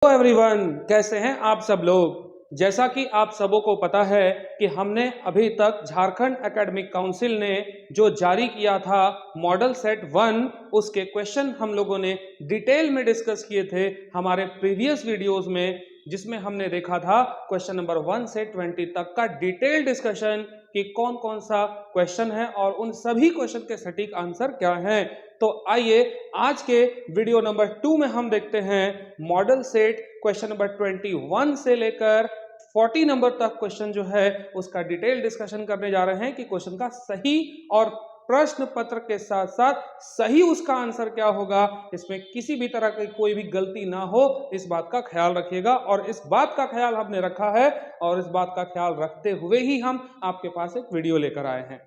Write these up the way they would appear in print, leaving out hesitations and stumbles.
Hello everyone, कैसे हैं आप सब लोग। जैसा कि आप सबों को पता है कि हमने अभी तक झारखंड एकेडमिक काउंसिल ने जो जारी किया था मॉडल सेट 1, उसके क्वेश्चन हम लोगों ने डिटेल में डिस्कस किए थे हमारे प्रीवियस वीडियोस में, जिसमें हमने देखा था क्वेश्चन नंबर 1 से 20 तक का डिटेल डिस्कशन कि कौन कौन सा क्वेश्चन है और उन सभी क्वेश्चन के सटीक आंसर क्या हैं। तो आइए आज के वीडियो नंबर 2 में हम देखते हैं मॉडल सेट क्वेश्चन नंबर 21 से लेकर 40 नंबर तक क्वेश्चन जो है उसका डिटेल डिस्कशन करने जा रहे हैं कि क्वेश्चन का सही और प्रश्न पत्र के साथ साथ सही उसका आंसर क्या होगा। इसमें किसी भी तरह की कोई भी गलती ना हो, इस बात का ख्याल रखिएगा। और इस बात का ख्याल हमने रखा है और इस बात का ख्याल रखते हुए ही हम आपके पास एक वीडियो लेकर आए हैं।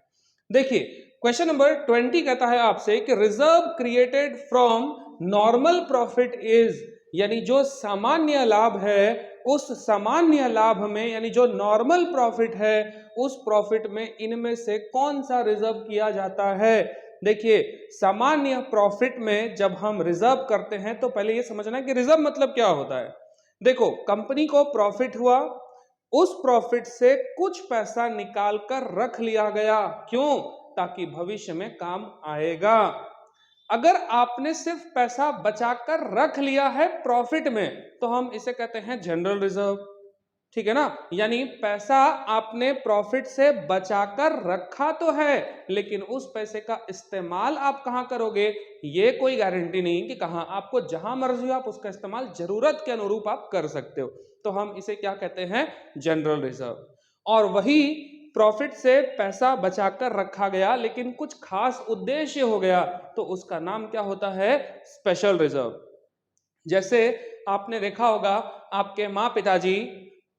देखिए, क्वेश्चन नंबर 20 कहता है आपसे कि reserve created from normal profit is, यानी जो सामान्य लाभ है उस सामान्य लाभ में, यानी जो नॉर्मल प्रॉफिट है उस प्रॉफिट में इनमें से कौन सा रिजर्व किया जाता है। देखिए, सामान्य प्रॉफिट में जब हम रिजर्व करते हैं तो पहले ये समझना है कि रिजर्व मतलब क्या होता है। देखो, कंपनी को प्रॉफिट हुआ, उस प्रॉफिट से कुछ पैसा निकाल कर रख लिया गया। क्यों? ताकि भविष्य में काम आएगा। अगर आपने सिर्फ पैसा बचाकर रख लिया है प्रॉफिट में तो हम इसे कहते हैं जनरल रिजर्व, ठीक है ना। यानी पैसा आपने प्रॉफिट से बचाकर रखा तो है, लेकिन उस पैसे का इस्तेमाल आप कहां करोगे ये कोई गारंटी नहीं कि कहां, आपको जहां मर्जी हो आप उसका इस्तेमाल जरूरत के अनुरूप आप कर सकते हो। तो हम इसे क्या कहते हैं? General reserve. और वही प्रॉफिट से पैसा बचाकर रखा गया लेकिन कुछ खास उद्देश्य हो गया तो उसका नाम क्या होता है? Special reserve. जैसे आपने देखा होगा आपके माँ पिताजी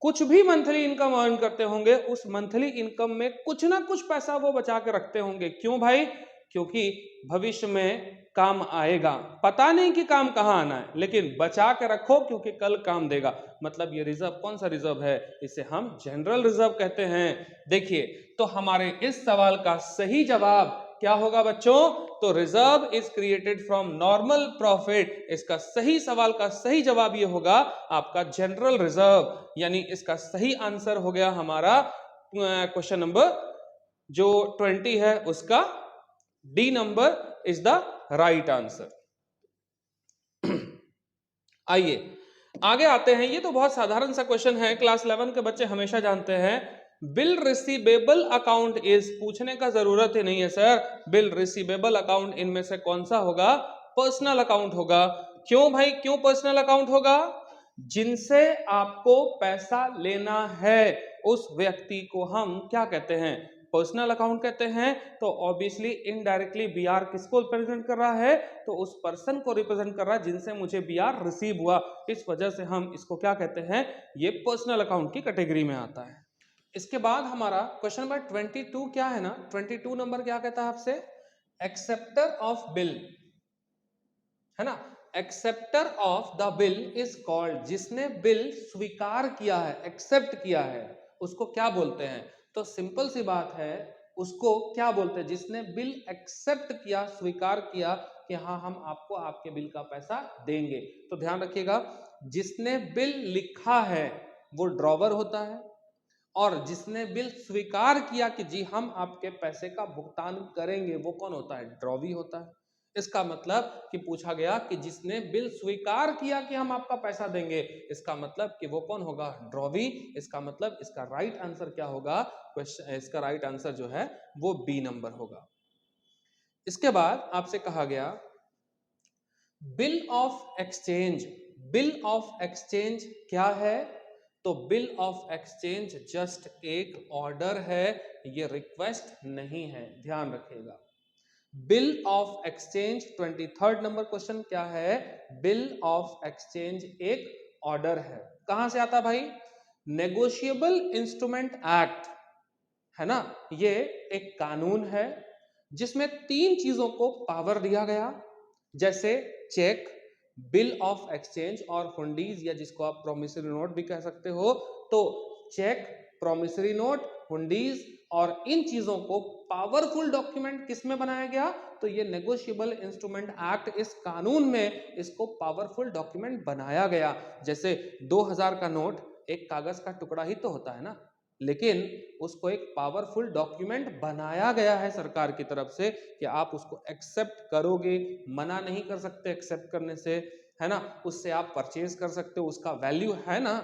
कुछ भी मंथली इनकम अर्न करते होंगे, उस मंथली इनकम में कुछ ना कुछ पैसा वो बचा के रखते होंगे। क्यों भाई? क्योंकि भविष्य में काम आएगा। पता नहीं कि काम कहाँ आना है, लेकिन बचा के रखो क्योंकि कल काम देगा। मतलब ये रिजर्व कौन सा रिजर्व है? इसे हम जनरल रिजर्व कहते हैं। देखिए, तो हमारे इस सवाल का सही जवाब क्या होगा बच्चों? तो reserve is created from normal profit. इसका सही सवाल का सही जवाब ये होगा आपका जनरल रिजर्व, यानी इसका सही आंसर हो गया हमारा क्वेश्चन नंबर जो 20 है उसका D number is the right answer. आइए आगे आते हैं। ये तो बहुत साधारण सा क्वेश्चन है, क्लास 11 के बच्चे हमेशा जानते हैं। बिल रिसीवेबल अकाउंट इज, पूछने का जरूरत ही नहीं है सर, बिल रिसीवेबल अकाउंट इनमें से कौन सा होगा? पर्सनल अकाउंट होगा। क्यों भाई, क्यों पर्सनल अकाउंट होगा? जिनसे आपको पैसा लेना है उस व्यक्ति को हम क्या कहते हैं? पर्सनल अकाउंट कहते हैं। तो ऑब्वियसली इनडायरेक्टली बी आर किसको रिप्रेजेंट कर रहा है? तो उस पर्सन को रिप्रेजेंट कर रहा है जिनसे मुझे बी आर रिसीव हुआ। इस वजह से हम इसको क्या कहते हैं? ये पर्सनल अकाउंट की कैटेगरी में आता है। इसके बाद हमारा क्वेश्चन नंबर 22 क्या है ना, 22 नंबर क्या कहता है आपसे? एक्सेप्टर ऑफ बिल, है ना। Acceptor of the bill is called, जिसने बिल स्वीकार किया है, एक्सेप्ट किया है, उसको क्या बोलते हैं? तो सिंपल सी बात है, उसको क्या बोलते हैं? जिसने बिल एक्सेप्ट किया, स्वीकार किया कि हाँ हम आपको आपके बिल का पैसा देंगे। तो ध्यान रखिएगा, जिसने बिल लिखा है वो ड्रॉवर होता है, और जिसने बिल स्वीकार किया कि जी हम आपके पैसे का भुगतान करेंगे वो कौन होता है? ड्रॉवी होता है। इसका मतलब कि पूछा गया कि जिसने बिल स्वीकार किया कि हम आपका पैसा देंगे, इसका मतलब कि वो कौन होगा? ड्रॉवी। इसका मतलब इसका राइट आंसर क्या होगा? क्वेश्चन, इसका राइट आंसर जो है वो बी नंबर होगा। इसके बाद आपसे कहा गया bill of exchange. Bill of exchange क्या है? तो बिल ऑफ एक्सचेंज जस्ट एक ऑर्डर है, ये रिक्वेस्ट नहीं है, ध्यान रखिएगा। Bill of exchange 23rd number question क्या है? बिल ऑफ एक्सचेंज एक ऑर्डर है। कहां से आता भाई? नेगोशिएबल इंस्ट्रूमेंट एक्ट, है ना। ये एक कानून है जिसमें 3 चीजों को पावर दिया गया, जैसे चेक, बिल ऑफ एक्सचेंज और हुंडीज, या जिसको आप प्रोमिसरी नोट भी कह सकते हो। तो चेक, प्रोमिसरी नोट, हुंडीज, और इन चीजों को पावरफुल डॉक्यूमेंट किस में बनाया गया? तो ये नेगोशिएबल इंस्ट्रूमेंट एक्ट इस कानून में इसको पावरफुल डॉक्यूमेंट बनाया गया। जैसे 2000 का नोट एक कागज का टुकड़ा ही तो होता है ना, लेकिन उसको एक पावरफुल डॉक्यूमेंट बनाया गया है सरकार की तरफ से कि आप उसको एक्सेप्ट करोगे, मना नहीं कर सकते एक्सेप्ट करने से, है ना, उससे आप परचेज कर सकते हो, उसका वैल्यू है ना।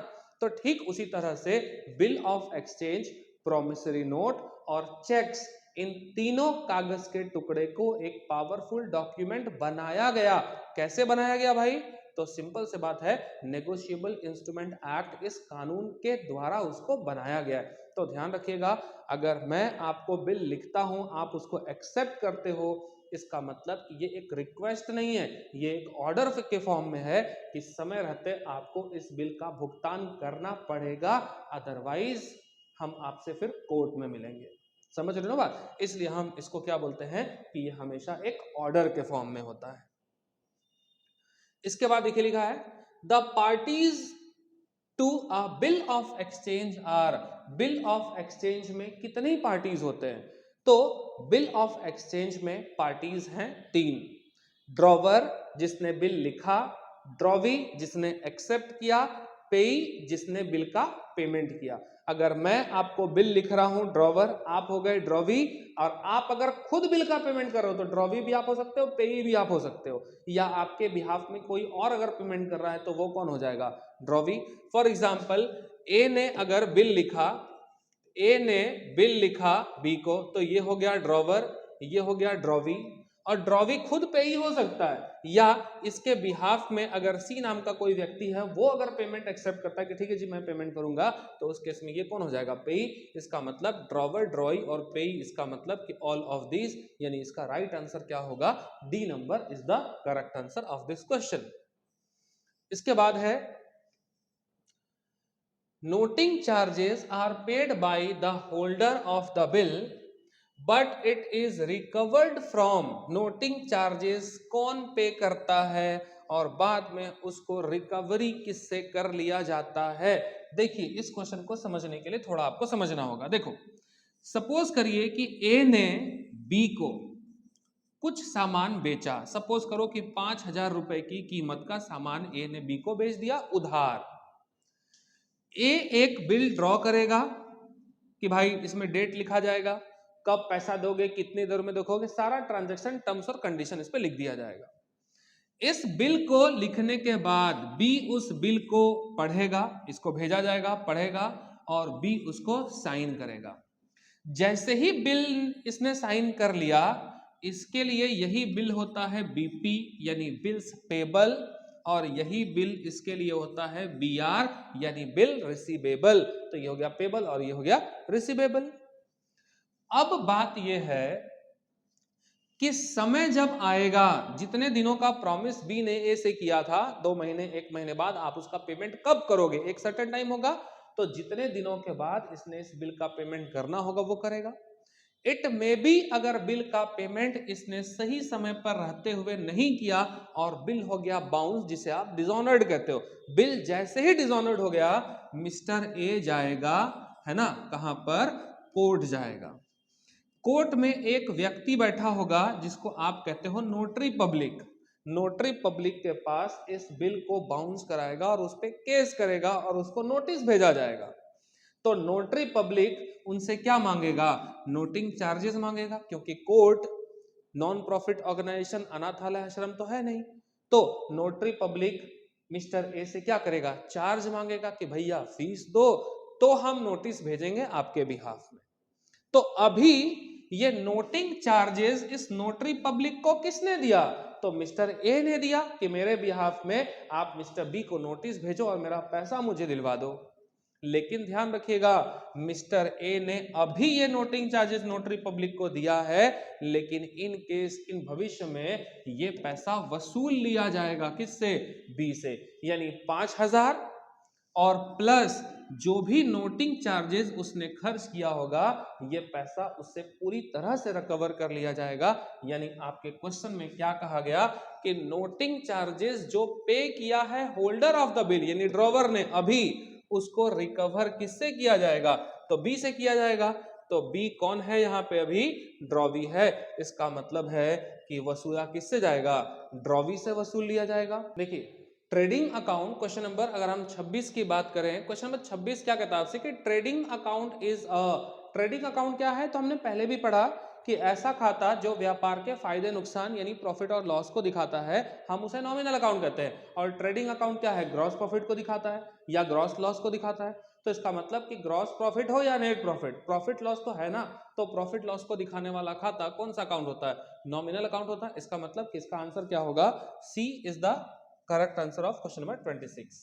तो ठीक उसी तरह से bill of exchange, promissory note और चेक्स, इन तीनों कागज के टुकड़े को एक पावरफुल डॉक्यूमेंट बनाया गया। कैसे बनाया गया भाई? तो सिंपल से बात है, नेगोशिएबल इंस्ट्रूमेंट एक्ट इस कानून के द्वारा उसको बनाया गया है। तो ध्यान रखिएगा, अगर मैं आपको बिल लिखता हूं, आप उसको एक्सेप्ट करते हो, इसका मतलब ये एक रिक्वेस्ट नहीं है, ये एक ऑर्डर के फॉर्म में है कि समय रहते आपको इस बिल का भुगतान करना पड़ेगा, अदरवाइज हम आपसे फिर कोर्ट में मिलेंगे। समझ रहे हो बात? इसलिए हम इसको क्या बोलते हैं कि ये हमेशा एक ऑर्डर के फॉर्म में होता है। इसके बाद देखिए लिखा है, the parties to a bill of exchange are. Bill of exchange में कितनी पार्टीज होते हैं? तो बिल ऑफ एक्सचेंज में पार्टीज हैं 3। ड्रॉवर जिसने बिल लिखा, ड्रॉवी जिसने एक्सेप्ट किया, पेई जिसने बिल का पेमेंट किया। अगर मैं आपको बिल लिख रहा हूं ड्रॉवर, आप हो गए ड्रॉवी, और आप अगर खुद बिल का पेमेंट कर रहे हो तो ड्रॉवी भी आप हो सकते हो, पेई भी आप हो सकते हो, या आपके बिहाफ में कोई और अगर पेमेंट कर रहा है तो वो कौन हो जाएगा? ड्रॉवी। फॉर एग्जाम्पल, ए ने अगर बिल लिखा, ए ने बिल लिखा बी को, तो ये हो गया ड्रॉवर, ये हो गया ड्रॉवी, और ड्रॉवी खुद पे ही हो सकता है, या इसके बिहाफ में अगर सी नाम का कोई व्यक्ति है वो अगर पेमेंट एक्सेप्ट करता है कि ठीक है जी मैं पेमेंट करूंगा, तो उस केस में ये कौन हो जाएगा? पेई। इसका मतलब ड्रॉवर, ड्रॉई और पेई, इसका मतलब कि ऑल ऑफ दिस, यानी इसका राइट आंसर क्या होगा? D number is the correct answer of this question. इसके बाद है, noting charges are paid by the holder of the bill but it is recovered from। noting charges कौन पे करता है और बाद में उसको रिकवरी किससे कर लिया जाता है? देखिए, इस क्वेश्चन को समझने के लिए थोड़ा आपको समझना होगा। देखो, सपोज करिए कि ए ने बी को कुछ सामान बेचा। सपोज करो कि 5000 रुपए की कीमत का सामान ए ने बी को बेच दिया उधार। ए एक बिल ड्रॉ करेगा कि भाई इसमें डेट लिखा जाएगा, कब पैसा दोगे, कितनी देर में दोगे, सारा ट्रांजैक्शन टर्म्स और कंडीशन इस पे लिख दिया जाएगा। इस बिल को लिखने के बाद बी उस बिल को पढ़ेगा, इसको भेजा जाएगा, पढ़ेगा और बी उसको साइन करेगा। जैसे ही बिल इसने साइन कर लिया, इसके लिए यही बिल होता है बीपी यानी बिल्स पेबल, और यही बिल इसके लिए होता है बीआर यानी बिल रिसीवेबल। तो ये हो गया पेबल और ये हो गया रिसीवेबल। अब बात यह है कि समय जब आएगा, जितने दिनों का प्रॉमिस बी ने ए से किया था, 2 महीने 1 महीने बाद आप उसका पेमेंट कब करोगे, एक सर्टेन टाइम होगा, तो जितने दिनों के बाद इसने इस बिल का पेमेंट करना होगा वो करेगा। इट मे बी अगर बिल का पेमेंट इसने सही समय पर रहते हुए नहीं किया और बिल हो गया बाउंस, जिसे आप डिसऑनर्ड कहते हो, बिल जैसे ही डिसऑनर्ड हो गया, मिस्टर ए जाएगा, है ना, कहां पर? कोर्ट जाएगा। कोर्ट में एक व्यक्ति बैठा होगा जिसको आप कहते हो नोटरी पब्लिक। नोटरी पब्लिक के पास इस बिल को बाउंस कराएगा और उस पर केस करेगा और उसको नोटिस भेजा जाएगा। तो नोटरी पब्लिक उनसे क्या मांगेगा? नोटिंग चार्जेस मांगेगा, क्योंकि कोर्ट नॉन प्रॉफिट ऑर्गेनाइजेशन, अनाथालय आश्रम तो है नहीं। तो नोटरी पब्लिक मिस्टर ए से क्या करेगा? चार्ज मांगेगा कि भैया फीस दो तो हम नोटिस भेजेंगे आपके बिहाफ में। तो अभी ये नोटिंग चार्जेस इस नोटरी पब्लिक को किसने दिया? तो मिस्टर ए ने दिया कि मेरे बिहाफ में आप मिस्टर बी को नोटिस भेजो और मेरा पैसा मुझे दिलवा दो। लेकिन ध्यान रखिएगा, मिस्टर ए ने अभी ये नोटिंग चार्जेस नोटरी पब्लिक को दिया है, लेकिन इन केस इन भविष्य में ये पैसा वसूल लिया जाएगा किससे? बी से। यानी 5000 और प्लस जो भी नोटिंग चार्जेस उसने खर्च किया होगा, ये पैसा उससे पूरी तरह से रिकवर कर लिया जाएगा। यानी आपके क्वेश्चन में क्या कहा गया कि नोटिंग चार्जेस जो पे किया है होल्डर ऑफ द बिल यानी ड्रॉवर ने, अभी उसको रिकवर किससे किया जाएगा? तो बी से किया जाएगा। तो बी कौन है यहाँ पे? अभी ड्रॉवी है। इसका मतलब है कि वसूला किससे जाएगा, ड्रॉवी से वसूल लिया जाएगा। देखिए ट्रेडिंग अकाउंट क्वेश्चन नंबर, अगर हम 26 की बात करें, क्वेश्चन नंबर 26 क्या कहता है आपसे कि trading account is a, trading account क्या है, तो हमने पहले भी पढ़ा कि ऐसा खाता जो व्यापार के फायदे नुकसान यानी प्रॉफिट और लॉस को दिखाता है, हम उसे नॉमिनल अकाउंट कहते हैं। और ट्रेडिंग अकाउंट क्या है, ग्रॉस प्रॉफिट को दिखाता है या ग्रॉस लॉस को दिखाता है। तो इसका मतलब कि ग्रॉस प्रॉफिट हो या नेट प्रॉफिट, प्रॉफिट लॉस तो है ना, तो प्रॉफिट लॉस को दिखाने वाला खाता कौन सा अकाउंट होता है, नॉमिनल अकाउंट होता है। इसका मतलब कि इसका आंसर क्या होगा, C is the correct answer of question number 26।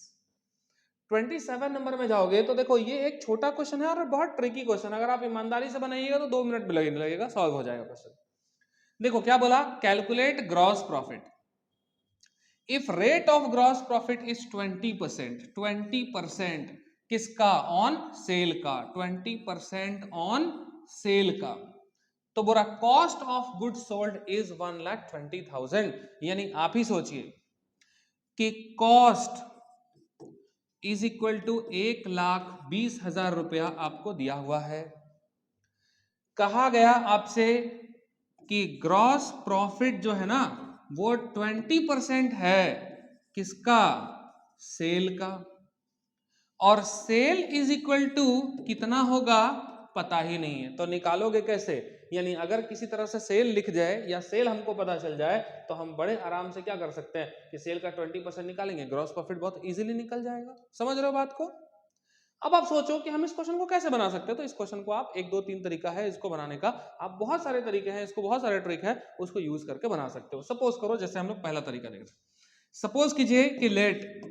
27 नंबर में जाओगे तो देखो ये एक छोटा क्वेश्चन है और बहुत ट्रिकी क्वेश्चन, अगर आप ईमानदारी से बनाइएगा तो 2 मिनट भी लगेगा, सॉल्व हो जाएगा क्वेश्चन। देखो क्या बोला, calculate gross profit if rate of gross profit is 20%, 20% किसका, ऑन सेल का, 20% ऑन सेल का। तो बोला cost of good sold is 1,20,000, यानी आप ही सोचिए कि कॉस्ट इज इक्वल टू 1,20,000 रुपया आपको दिया हुआ है। कहा गया आपसे कि ग्रॉस प्रॉफिट जो है ना वो 20% है, किसका, सेल का। और सेल इज इक्वल टू कितना होगा पता ही नहीं है, तो निकालोगे कैसे, यानी अगर किसी तरह से सेल लिख जाए या सेल हमको पता चल जाए तो हम बड़े आराम से क्या कर सकते हैं कि सेल का 20% निकालेंगे, ग्रॉस प्रॉफिट बहुत इजीली निकल जाएगा। समझ रहे हो बात को। अब आप सोचो कि हम इस क्वेश्चन को कैसे बना सकते हैं, तो इस क्वेश्चन को आप 1 2 3 तरीका है इसको बनाने का, आप बहुत सारे तरीके हैं इसको, बहुत सारे ट्रिक है उसको यूज करके बना सकते हो। सपोज करो जैसे हम लोग पहला तरीका देख रहे हैं, सपोज कीजिए कि let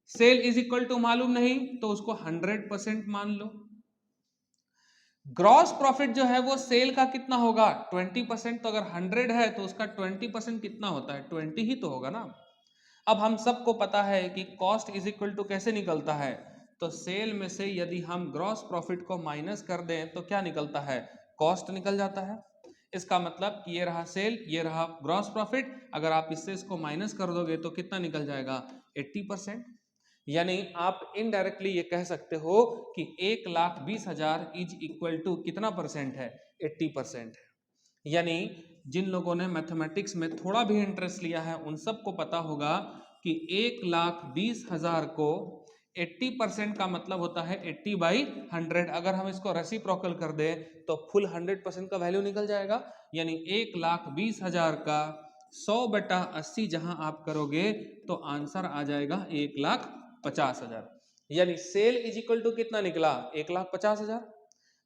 sale is equal to मालूम नहीं तो उसको 100% मान लो। ग्रॉस प्रॉफिट जो है वो सेल का कितना होगा 20%, तो अगर 100 है तो उसका 20% कितना होता है, 20 ही तो होगा ना। अब हम सबको पता है कि कॉस्ट इज इक्वल टू कैसे निकलता है, तो सेल में से यदि हम ग्रॉस प्रॉफिट को माइनस कर दें तो क्या निकलता है, कॉस्ट निकल जाता है। इसका मतलब कि ये रहा सेल, ये रहा ग्रॉस प्रॉफिट, अगर आप इससे इसको माइनस कर दोगे तो कितना निकल जाएगा 80%। यानी आप इनडायरेक्टली ये कह सकते हो कि 1,20,000 इज इक्वल टू कितना परसेंट है, 80% है। यानी जिन लोगों ने मैथमेटिक्स में थोड़ा भी इंटरेस्ट लिया है उन सबको पता होगा कि 1,20,000 को 80% का मतलब होता है 80/100। अगर हम इसको रेसिप्रोकल कर दें तो फुल 100% का वैल्यू निकल जाएगा। यानी 1,20,000 का 100/80 जहां आप करोगे तो आंसर आ जाएगा 1,50,000। यानी सेल इज इक्वल टू कितना निकला, 1,50,000।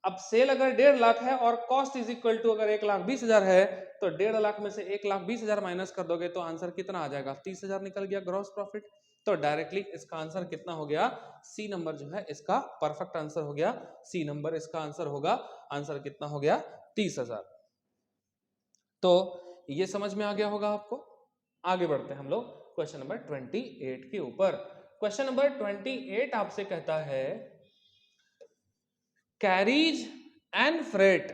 अब सेल अगर 1.5 लाख है और कॉस्ट इज इक्वल टू अगर 1,20,000 है, तो 1.5 लाख में से 1,20,000 माइनस कर दोगे तो आंसर कितना आ जाएगा, 30,000 निकल गया ग्रॉस प्रॉफिट। तो डायरेक्टली इसका आंसर कितना हो गया, सी नंबर जो है इसका परफेक्ट आंसर हो गया, सी नंबर इसका आंसर होगा। आंसर कितना हो गया, 30,000। तो ये समझ में आ गया होगा आपको। आगे बढ़ते हैं हम लोग क्वेश्चन नंबर 28 के ऊपर। क्वेश्चन नंबर 28 आपसे कहता है कैरीज एंड फ्रेट,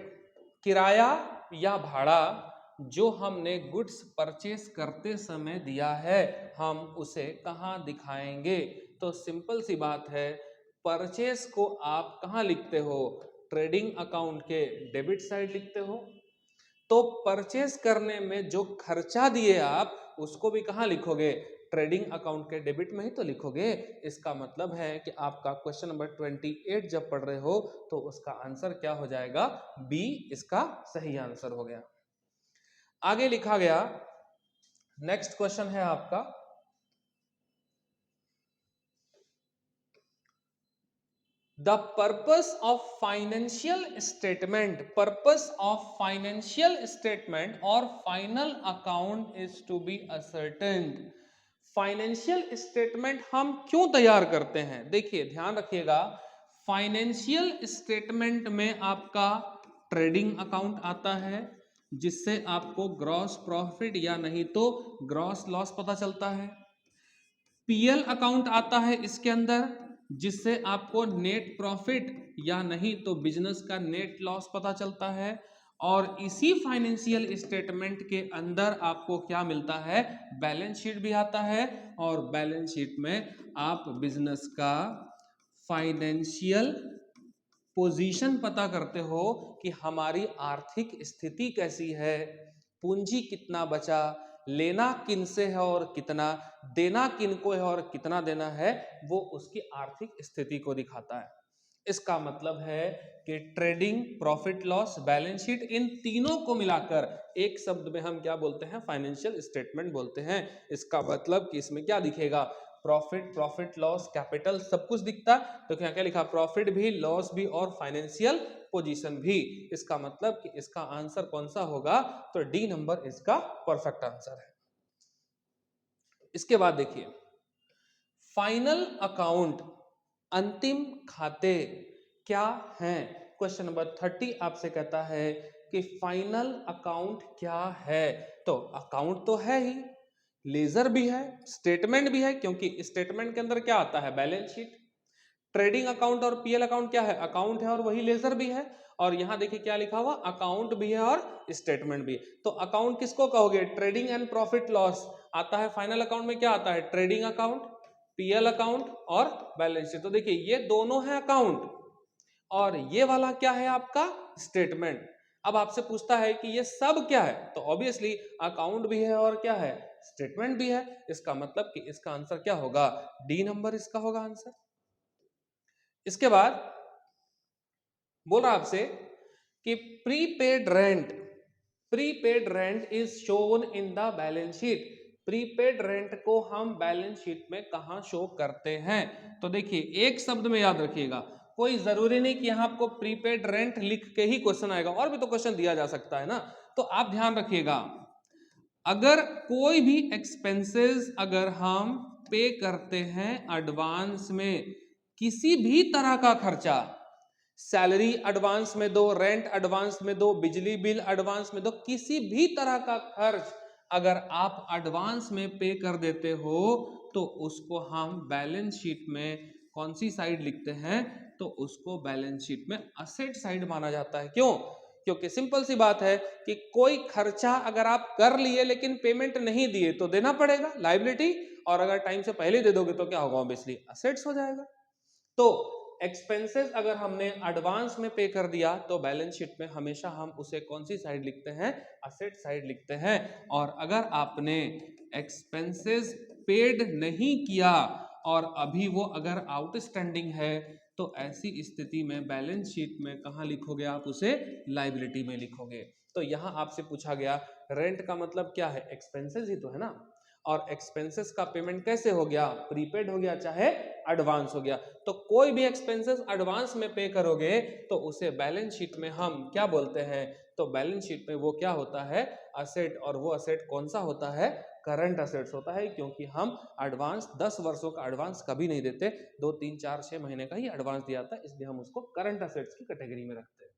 किराया या भाड़ा जो हमने गुड्स परचेस करते समय दिया है हम उसे कहां दिखाएंगे। तो सिंपल सी बात है, परचेस को आप कहां लिखते हो, ट्रेडिंग अकाउंट के डेबिट साइड लिखते हो। तो परचेस करने में जो खर्चा दिए आप उसको भी कहां लिखोगे, ट्रेडिंग अकाउंट के डेबिट में ही तो लिखोगे। इसका मतलब है कि आपका क्वेश्चन नंबर 28 जब पढ़ रहे हो तो उसका आंसर क्या हो जाएगा, बी इसका सही आंसर हो गया। आगे लिखा गया, नेक्स्ट क्वेश्चन है आपका, the purpose of financial statement, purpose of financial statement और final account is to be ascertained. Financial statement हम क्यों तैयार करते हैं, देखिए ध्यान रखिएगा, फाइनेंशियल स्टेटमेंट में आपका ट्रेडिंग अकाउंट आता है जिससे आपको ग्रॉस प्रॉफिट या नहीं तो ग्रॉस लॉस पता चलता है। पीएल अकाउंट आता है इसके अंदर जिससे आपको नेट प्रॉफिट या नहीं तो बिजनेस का नेट लॉस पता चलता है। और इसी फाइनेंशियल स्टेटमेंट के अंदर आपको क्या मिलता है, बैलेंस शीट भी आता है। और बैलेंस शीट में आप बिजनेस का फाइनेंशियल पोजीशन पता करते हो कि हमारी आर्थिक स्थिति कैसी है, पूंजी कितना बचा, लेना किन से है और कितना, देना किन को है और कितना देना है, वो उसकी आर्थिक स्थिति को दिखाता है। इसका मतलब है कि trading, profit loss, balance sheet, इन तीनों को मिलाकर एक शब्द में हम क्या बोलते हैं, फाइनेंशियल स्टेटमेंट बोलते हैं। इसका मतलब कि इसमें क्या दिखेगा, प्रॉफिट, प्रॉफिट लॉस, कैपिटल, सब कुछ दिखता। तो क्या क्या लिखा, प्रॉफिट भी, लॉस भी और फाइनेंशियल पोजीशन भी। इसका मतलब कि इसका आंसर कौन सा होगा, तो डी नंबर इसका परफेक्ट आंसर है। इसके बाद देखिए, फाइनल अकाउंट, अंतिम खाते क्या हैं। क्वेश्चन नंबर 30 आपसे कहता है कि फाइनल अकाउंट क्या है। तो अकाउंट तो है ही, लेजर भी है, स्टेटमेंट भी है, क्योंकि स्टेटमेंट के अंदर क्या आता है, बैलेंस शीट। ट्रेडिंग अकाउंट और पीएल अकाउंट क्या है, अकाउंट है और वही लेजर भी है। और यहां देखिए क्या लिखा हुआ, अकाउंट भी है और स्टेटमेंट भी है। तो अकाउंट किसको कहोगे, ट्रेडिंग एंड प्रॉफिट लॉस आता है। फाइनल अकाउंट में क्या आता है, ट्रेडिंग अकाउंट, पीएल अकाउंट और बैलेंस शीट। तो देखिए ये दोनों है अकाउंट और ये वाला क्या है आपका, स्टेटमेंट। अब आपसे पूछता है कि ये सब क्या है, तो ऑब्वियसली अकाउंट भी है और क्या है, स्टेटमेंट भी है। इसका मतलब कि इसका आंसर क्या होगा, डी नंबर इसका होगा आंसर। इसके बाद बोल रहा आपसे कि prepaid rent, prepaid rent is shown in the balance sheet. Prepaid rent को हम बैलेंस शीट में कहां शो करते हैं। तो देखिए एक शब्द में याद रखिएगा, कोई जरूरी नहीं कि यहां आपको प्रीपेड रेंट लिख के ही क्वेश्चन आएगा, और भी तो क्वेश्चन दिया जा सकता है ना। तो आप ध्यान रखिएगा, अगर कोई भी एक्सपेंसेस अगर हम पे करते हैं एडवांस में, किसी भी तरह का खर्चा, सैलरी एडवांस में दो, रेंट एडवांस में दो, बिजली बिल एडवांस में दो, किसी भी तरह का खर्च अगर आप एडवांस में पे कर देते हो, तो उसको हम बैलेंस शीट में कौन सी साइड लिखते हैं, तो उसको बैलेंस शीट में असेट साइड माना जाता है। क्यों, क्योंकि सिंपल सी बात है कि कोई खर्चा अगर आप कर लिए लेकिन पेमेंट नहीं दिए तो देना पड़ेगा, लायबिलिटी। और अगर टाइम से पहले दे दोगे तो क्या होगा, ऑब्वियसली असेट्स हो जाएगा। तो एक्सपेंसेस अगर हमने एडवांस में पे कर दिया तो बैलेंस शीट में हमेशा हम उसे कौन सी साइड लिखते हैं, असेट साइड लिखते हैं। और अगर आपने एक्सपेंसेस पेड नहीं किया और अभी वो अगर आउटस्टैंडिंग है, तो ऐसी स्थिति में बैलेंस शीट में कहां लिखोगे आप, उसे लायबिलिटी में लिखोगे। तो यहां आपसे पूछा गया रेंट का मतलब क्या है, एक्सपेंसेस ही तो है ना। और एक्सपेंसेस का पेमेंट कैसे हो गया, प्रीपेड हो गया चाहे एडवांस हो गया। तो कोई भी एक्सपेंसेस एडवांस में पे करोगे तो उसे बैलेंस शीट में हम क्या बोलते हैं, तो बैलेंस शीट में वो क्या होता है, असेट। और वो असेट कौन सा होता है, करंट असेट्स होता है। क्योंकि हम एडवांस 10 वर्षों का एडवांस कभी नहीं देते, 2 3 4 6 महीने का ही एडवांस दिया था, इसलिए हम उसको करंट असेट्स की कैटेगरी में रखते हैं।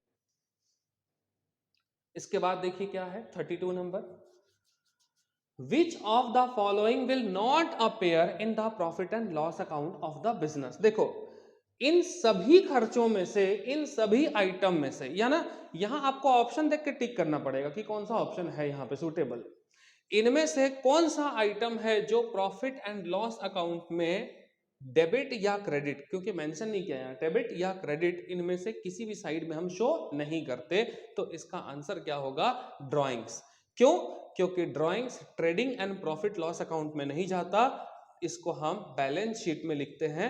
इसके बाद देखिए क्या है 32 number, Which of the following will not appear in the profit and loss account of the business। देखो इन सभी खर्चों में से, इन सभी आइटम में से, या ना यहां आपको ऑप्शन देख के टिक करना पड़ेगा कि कौन सा ऑप्शन है यहां पे सूटेबल। इनमें से कौन सा आइटम है जो प्रॉफिट एंड लॉस अकाउंट में डेबिट या क्रेडिट, क्योंकि मेंशन नहीं किया है, डेबिट या क्रेडिट इनमें से किसी भी साइड में हम शो नहीं करते। तो इसका आंसर क्या होगा, ड्रॉइंग्स। क्यों, क्योंकि drawings trading and profit loss account में नहीं जाता, इसको हम बैलेंस शीट में लिखते हैं।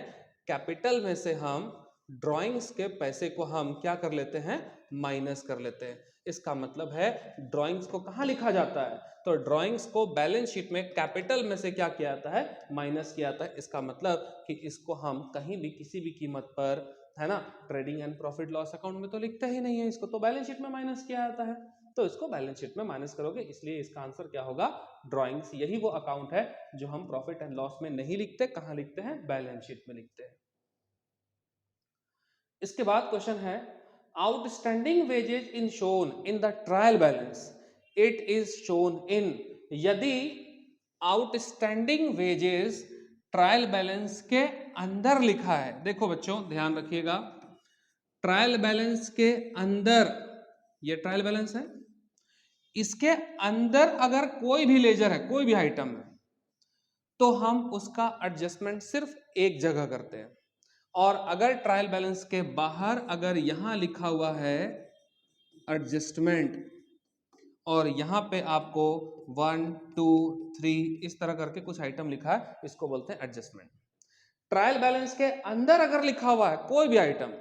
कैपिटल में से हम ड्रॉइंग्स के पैसे को हम क्या कर लेते हैं, माइनस कर लेते हैं। इसका मतलब है ड्रॉइंग्स को कहां लिखा जाता है, तो ड्रॉइंग्स को बैलेंस शीट में कैपिटल में से क्या किया जाता है, माइनस किया जाता है। इसका मतलब कि इसको हम कहीं भी किसी भी कीमत पर, है ना, trading and profit loss account में तो लिखते ही नहीं है, इसको तो बैलेंस शीट में माइनस किया जाता है। तो इसको बैलेंस शीट में माइनस करोगे, इसलिए इसका आंसर क्या होगा, ड्रॉइंग्स। यही वो अकाउंट है जो हम प्रॉफिट एंड लॉस में नहीं लिखते, कहां लिखते हैं, बैलेंस शीट में लिखते हैं। इसके बाद क्वेश्चन है, outstanding wages in shown in the trial balance, it is shown in. यदि आउटस्टैंडिंग वेजेस ट्रायल बैलेंस के अंदर लिखा है, देखो बच्चों ध्यान रखिएगा, ट्रायल बैलेंस के अंदर, ये ट्रायल बैलेंस है, इसके अंदर अगर कोई भी लेजर है, कोई भी आइटम है, तो हम उसका एडजस्टमेंट सिर्फ एक जगह करते हैं। और अगर ट्रायल बैलेंस के बाहर अगर यहां लिखा हुआ है एडजस्टमेंट, और यहाँ पे आपको 1 2 3 इस तरह करके कुछ आइटम लिखा है, इसको बोलते हैं एडजस्टमेंट। ट्रायल बैलेंस के अंदर अगर लिखा हुआ है कोई भी आइटम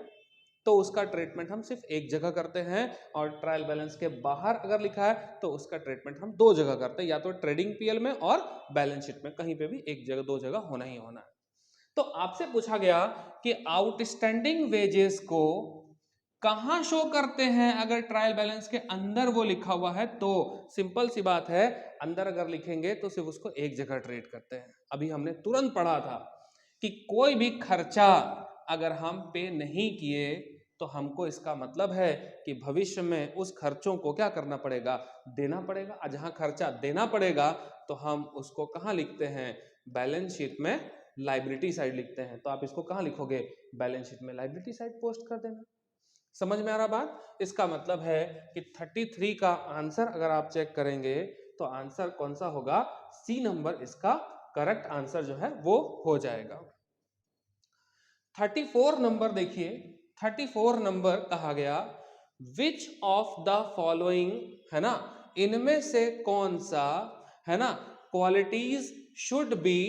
तो उसका ट्रीटमेंट हम सिर्फ एक जगह करते हैं, और ट्रायल बैलेंस के बाहर अगर लिखा है तो उसका ट्रीटमेंट हम दो जगह करते हैं, या तो ट्रेडिंग पीएल में और बैलेंस शीट में, कहीं पे भी एक जगह दो जगह होना ही होना है। तो आपसे पूछा गया कि आउटस्टैंडिंग वेजेस को कहां शो करते हैं अगर ट्रायल बैलेंस के अंदर वो लिखा हुआ है, तो सिंपल सी बात है, अंदर अगर लिखेंगे तो सिर्फ उसको एक जगह ट्रीट करते हैं। अभी हमने तुरंत पढ़ा था कि कोई भी खर्चा अगर हम पे नहीं किए तो हमको इसका मतलब है कि भविष्य में उस खर्चों को क्या करना पड़ेगा, देना पड़ेगा। और जहां खर्चा देना पड़ेगा तो हम उसको कहां लिखते हैं, बैलेंस शीट में लायबिलिटी साइड लिखते हैं। तो आप इसको कहां लिखोगे, बैलेंस शीट में लायबिलिटी साइड पोस्ट कर देना। समझ में आ रहा बात? इसका मतलब है कि 33 का आंसर अगर आप चेक करेंगे तो आंसर कौन सा होगा, सी नंबर इसका करेक्ट आंसर जो है वो हो जाएगा। 34 नंबर देखिए, 34 नंबर कहा गया विच ऑफ द फॉलोइंग, है ना, इनमें से कौन सा, है ना, qualities should be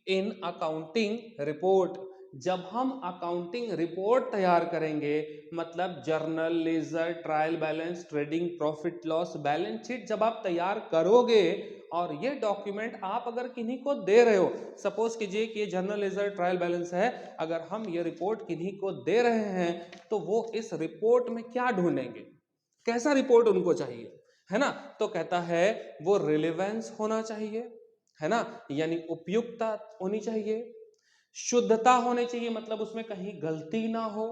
in accounting report. जब हम अकाउंटिंग रिपोर्ट तैयार करेंगे, मतलब journal, ledger, trial balance, trading profit loss, balance sheet जब आप तैयार करोगे और ये डॉक्यूमेंट आप अगर किन्हीं को दे रहे हो, सपोज कीजिए कि ये जर्नल, लेजर, ट्रायल बैलेंस है, अगर हम ये रिपोर्ट किन्हीं को दे रहे हैं तो वो इस रिपोर्ट में क्या ढूंढेंगे, कैसा रिपोर्ट उनको चाहिए, है ना। तो कहता है वो रिलेवेंस होना चाहिए, है ना, यानी उपयुक्तता होनी चाहिए, शुद्धता होनी चाहिए, मतलब उसमें कहीं गलती ना हो,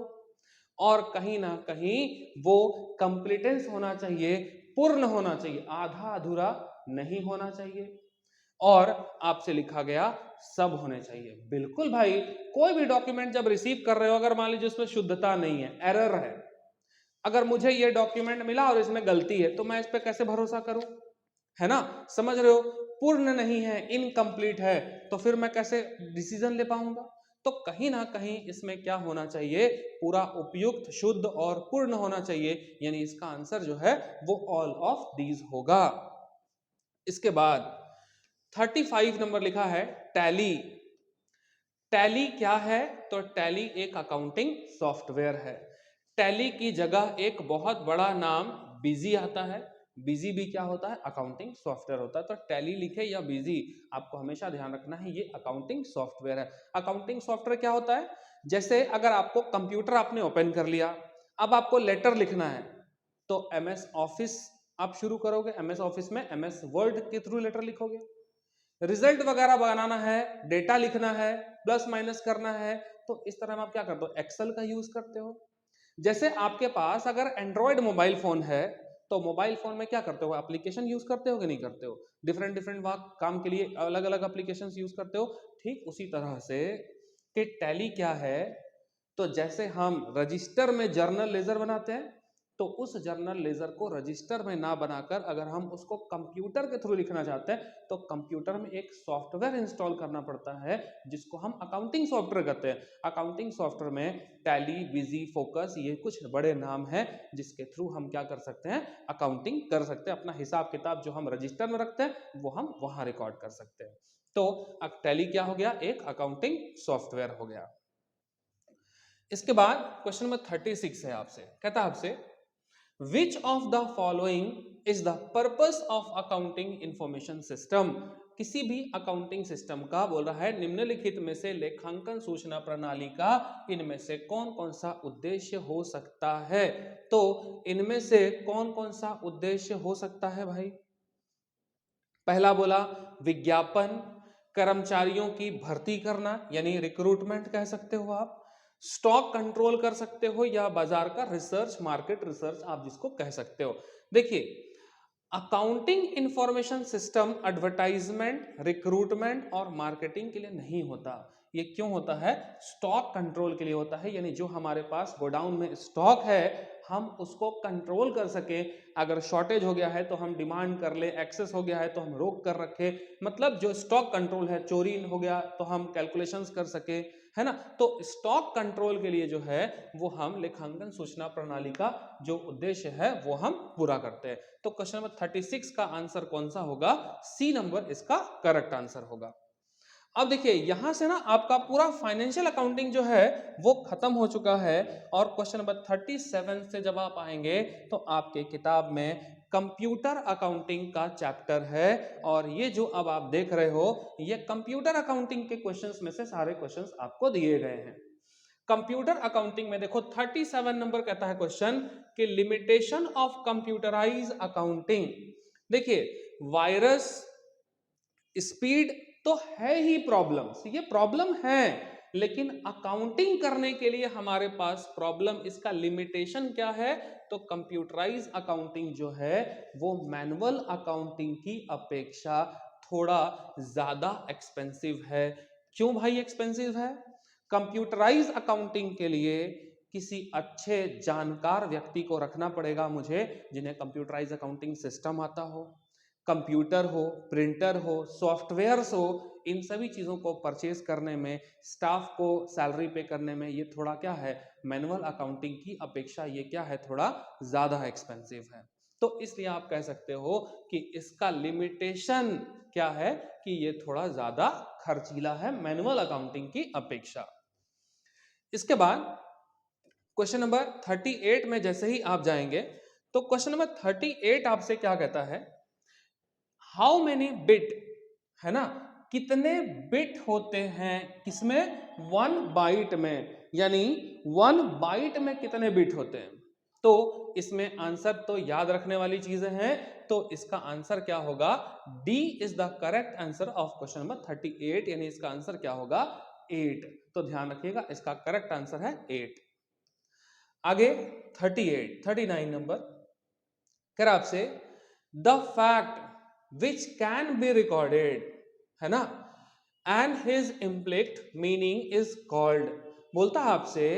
और कहीं ना कहीं वो कंप्लीटेंस होना चाहिए, पूर्ण होना चाहिए, आधा अधूरा नहीं होना चाहिए, और आपसे लिखा गया सब होने चाहिए। बिल्कुल भाई, कोई भी डॉक्यूमेंट जब रिसीव कर रहे हो, अगर मान लीजिए उसमें शुद्धता नहीं है, एरर है, अगर मुझे ये डॉक्यूमेंट मिला और इसमें गलती है तो मैं इस पे कैसे भरोसा करूं, है ना, समझ रहे हो, पूर्ण नहीं है, इनकम्प्लीट है, तो फिर मैं कैसे डिसीजन ले पाऊंगा। तो कहीं ना कहीं इसमें क्या होना चाहिए, पूरा उपयुक्त, शुद्ध और पूर्ण होना चाहिए, यानी इसका आंसर जो है वो ऑल ऑफ दीज होगा। इसके बाद 35 नंबर लिखा है टैली। टैली क्या है, तो टैली एक अकाउंटिंग सॉफ्टवेयर है। टैली की जगह एक बहुत बड़ा नाम बिजी आता है। बिजी भी क्या होता है, अकाउंटिंग सॉफ्टवेयर होता है। तो टैली लिखे या बिजी, आपको हमेशा ध्यान रखना है ये अकाउंटिंग सॉफ्टवेयर है। अकाउंटिंग सॉफ्टवेयर क्या होता है, जैसे अगर आपको कंप्यूटर आपने ओपन कर लिया, अब आपको लेटर लिखना है तो एमएस ऑफिस आप शुरू करोगे, एमएस ऑफिस में एमएस वर्ड के थ्रू लेटर लिखोगे। रिजल्ट वगैरह बनाना है, डेटा लिखना है, प्लस माइनस करना है, तो इस तरह में आप क्या करते हो, एक्सेल का यूज करते हो। जैसे आपके पास अगर एंड्रॉयड मोबाइल फोन है तो मोबाइल फोन में क्या करते हो, एप्लीकेशन यूज करते हो कि नहीं करते हो, डिफरेंट डिफरेंट काम के लिए अलग अलग एप्लीकेशन यूज करते हो। ठीक उसी तरह से कि टैली क्या है, तो जैसे हम रजिस्टर में जर्नल लेजर बनाते हैं, तो उस जर्नल लेजर को रजिस्टर में ना बनाकर अगर हम उसको कंप्यूटर के थ्रू लिखना चाहते हैं तो कंप्यूटर में एक सॉफ्टवेयर इंस्टॉल करना पड़ता है जिसको हम अकाउंटिंग सॉफ्टवेयर कहते हैं। अकाउंटिंग सॉफ्टवेयर में टैली, बिजी, फोकस, ये कुछ बड़े नाम हैं जिसके थ्रू हम क्या कर सकते हैं, अकाउंटिंग कर सकते हैं। अपना हिसाब किताब जो हम रजिस्टर में रखते हैं वो हम वहां रिकॉर्ड कर सकते हैं। तो अब टैली क्या हो गया, एक अकाउंटिंग सॉफ्टवेयर हो गया। इसके बाद क्वेश्चन नंबर 36 है आपसे, कहता है आपसे which of the following is the purpose of accounting information system. किसी भी अकाउंटिंग सिस्टम का बोल रहा है निम्नलिखित में से लेखांकन सूचना प्रणाली का इनमें से कौन कौन सा उद्देश्य हो सकता है। तो इनमें से कौन कौन सा उद्देश्य हो सकता है भाई, पहला बोला विज्ञापन, कर्मचारियों की भर्ती करना यानी रिक्रूटमेंट कह सकते हो आप, स्टॉक कंट्रोल कर सकते हो, या बाजार का रिसर्च, मार्केट रिसर्च आप जिसको कह सकते हो। देखिए, accounting information system advertisement, recruitment और मार्केटिंग के लिए नहीं होता। ये क्यों होता है, स्टॉक कंट्रोल के लिए होता है, यानी जो हमारे पास गोडाउन में स्टॉक है हम उसको कंट्रोल कर सके। अगर शॉर्टेज हो गया है तो हम डिमांड कर ले, एक्सेस हो गया है तो हम रोक कर रखे, मतलब जो स्टॉक कंट्रोल है, चोरी हो गया तो हम कैलकुलेशंस कर सके, है ना। तो स्टॉक कंट्रोल के लिए जो है वो हम लेखांकन सूचना प्रणाली का जो उद्देश्य है वो हम पूरा करते हैं। तो क्वेश्चन नंबर 36 का आंसर कौन सा होगा? सी नंबर इसका करेक्ट आंसर होगा। अब देखिए यहां से ना आपका पूरा फाइनेंशियल अकाउंटिंग जो है वो खत्म हो चुका है, और क्वेश्चन नंबर 37 से जब आप आएंगे तो आपके किताब में कंप्यूटर अकाउंटिंग का चैप्टर है, और ये जो अब आप देख रहे हो ये कंप्यूटर अकाउंटिंग के क्वेश्चंस में से सारे क्वेश्चंस आपको दिए गए हैं। कंप्यूटर अकाउंटिंग में देखो 37 नंबर कहता है क्वेश्चन कि लिमिटेशन ऑफ कंप्यूटराइज अकाउंटिंग। देखिए वायरस, स्पीड तो है ही प्रॉब्लम्स, ये प्रॉब्लम है, लेकिन अकाउंटिंग करने के लिए हमारे पास प्रॉब्लम, इसका लिमिटेशन क्या है? तो कंप्यूटराइज अकाउंटिंग जो है वो मैनुअल अकाउंटिंग की अपेक्षा थोड़ा ज्यादा एक्सपेंसिव है। क्यों भाई एक्सपेंसिव है? कंप्यूटराइज अकाउंटिंग के लिए किसी अच्छे जानकार व्यक्ति को रखना पड़ेगा मुझे, जिन्हें कंप्यूटराइज अकाउंटिंग सिस्टम आता हो, कंप्यूटर हो, प्रिंटर हो, सॉफ्टवेयर्स हो, इन सभी चीजों को परचेज करने में, स्टाफ को सैलरी पे करने में ये थोड़ा क्या है, मैनुअल अकाउंटिंग की अपेक्षा ये क्या है, थोड़ा ज्यादा एक्सपेंसिव है। तो इसलिए आप कह सकते हो कि इसका लिमिटेशन क्या है कि ये थोड़ा ज्यादा खर्चीला है मैनुअल अकाउंटिंग की अपेक्षा। इसके बाद क्वेश्चन नंबर 38 में जैसे ही आप जाएंगे तो क्वेश्चन नंबर 38 आपसे क्या कहता है? हाउ मेनी बिट, है ना, कितने बिट होते हैं किसमें? 1 बाइट में, यानी 1 बाइट में कितने बिट होते हैं? तो इसमें आंसर तो याद रखने वाली चीजें हैं, तो इसका आंसर क्या होगा? D is the correct answer of question number 38, यानी इसका आंसर क्या होगा? 8। तो ध्यान रखिएगा इसका करेक्ट आंसर है 8। आगे 39 नंबर कर आपसे, the fact which can be recorded, है ना, and his implicit meaning is called. बोलता है आपसे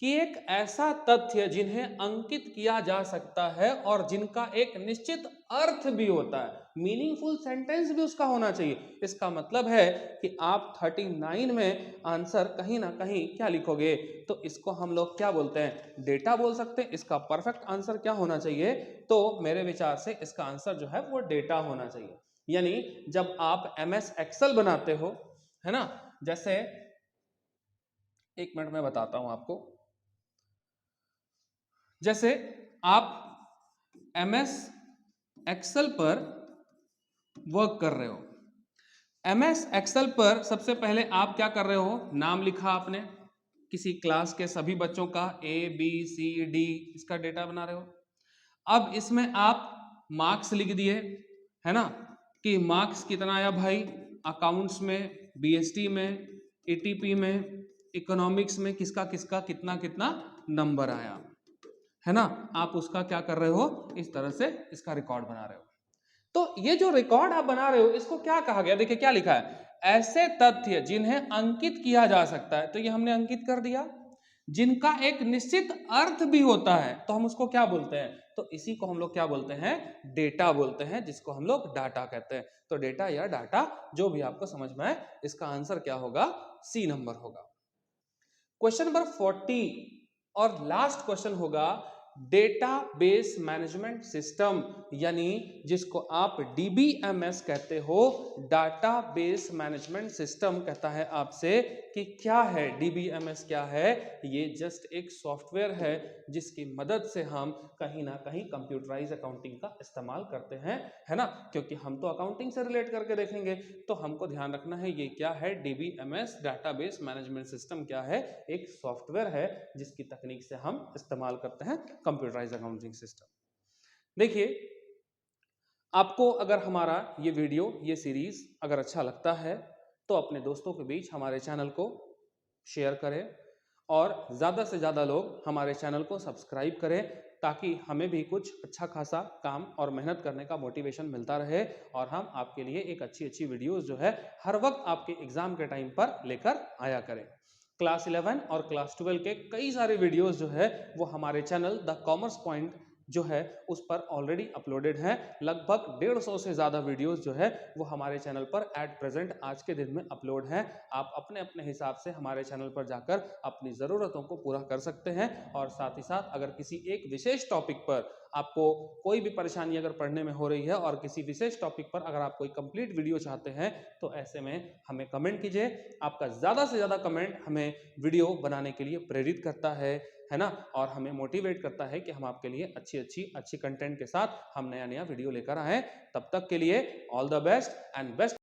कि एक ऐसा तथ्य जिन्हें अंकित किया जा सकता है और जिनका एक निश्चित अर्थ भी होता है, मीनिंगफुल सेंटेंस भी उसका होना चाहिए। इसका मतलब है कि आप 39 में आंसर कहीं ना कहीं क्या लिखोगे? तो इसको हम लोग क्या बोलते हैं? डेटा बोल सकते हैं। इसका परफेक्ट आंसर क्या होना चाहिए? तो मेरे विचार से इसका आंसर जो है वो डेटा होना चाहिए। यानी जब आप MS एक्सेल बनाते हो, है ना, जैसे एक मिनट में बताता हूं आपको, जैसे आप MS एक्सेल पर वर्क कर रहे हो, MS एक्सेल पर सबसे पहले आप क्या कर रहे हो? नाम लिखा आपने किसी क्लास के सभी बच्चों का, ABCD, इसका डेटा बना रहे हो। अब इसमें आप मार्क्स लिख दिए, है ना, कि मार्क्स कितना आया भाई, अकाउंट्स में, BST में, ATP में, इकोनॉमिक्स में किसका किसका कितना कितना नंबर आया, है ना। आप उसका क्या कर रहे हो? इस तरह से इसका रिकॉर्ड बना रहे हो। तो ये जो रिकॉर्ड आप बना रहे हो इसको क्या कहा गया? देखिए क्या लिखा है, ऐसे तथ्य जिन्हें अंकित किया जा सकता है, तो ये हमने अंकित कर दिया। जिनका एक निश्चित अर्थ भी होता है तो हम उसको क्या बोलते हैं? तो इसी को हम लोग क्या बोलते हैं? डेटा बोलते हैं, जिसको हम लोग डाटा कहते हैं। तो डेटा या डाटा जो भी आपको समझ में आए, इसका आंसर क्या होगा? सी नंबर होगा। क्वेश्चन नंबर 40 और लास्ट क्वेश्चन होगा डेटाबेस मैनेजमेंट सिस्टम, यानी जिसको आप DBMS कहते हो, डाटाबेस मैनेजमेंट सिस्टम। कहता है आपसे कि क्या है DBMS, क्या है? ये जस्ट एक सॉफ्टवेयर है जिसकी मदद से हम कहीं ना कहीं कंप्यूटराइज अकाउंटिंग का इस्तेमाल करते हैं, है ना। क्योंकि हम तो अकाउंटिंग से रिलेट करके देखेंगे, तो हमको ध्यान रखना है ये क्या है। DBMS डाटाबेस मैनेजमेंट सिस्टम क्या है? एक सॉफ्टवेयर है जिसकी तकनीक से हम इस्तेमाल करते हैं कंप्यूटराइज अकाउंटिंग सिस्टम। देखिए आपको अगर हमारा ये वीडियो, ये सीरीज अगर अच्छा लगता है तो अपने दोस्तों के बीच हमारे चैनल को शेयर करें, और ज़्यादा से ज़्यादा लोग हमारे चैनल को सब्सक्राइब करें, ताकि हमें भी कुछ अच्छा खासा काम और मेहनत करने का मोटिवेशन मिलता रहे, और हम आपके लिए एक अच्छी अच्छी वीडियोस जो है हर वक्त आपके एग्जाम के टाइम पर लेकर आया करें। क्लास 11 और क्लास 12 के कई सारे वीडियोस जो है वो हमारे चैनल द कॉमर्स पॉइंट जो है उस पर ऑलरेडी अपलोडेड हैं। लगभग 150 से ज़्यादा वीडियोस जो है वो हमारे चैनल पर एट प्रेजेंट आज के दिन में अपलोड हैं। आप अपने अपने हिसाब से हमारे चैनल पर जाकर अपनी ज़रूरतों को पूरा कर सकते हैं। और साथ ही साथ अगर किसी एक विशेष टॉपिक पर आपको कोई भी परेशानी अगर पढ़ने में हो रही है और किसी विशेष टॉपिक पर अगर आप कोई कंप्लीट वीडियो चाहते हैं तो ऐसे में हमें कमेंट कीजिए। आपका ज़्यादा से ज़्यादा कमेंट हमें वीडियो बनाने के लिए प्रेरित करता है ना, और हमें मोटिवेट करता है कि हम आपके लिए अच्छी कंटेंट के साथ हम नया वीडियो लेकर आए। तब तक के लिए all the best and best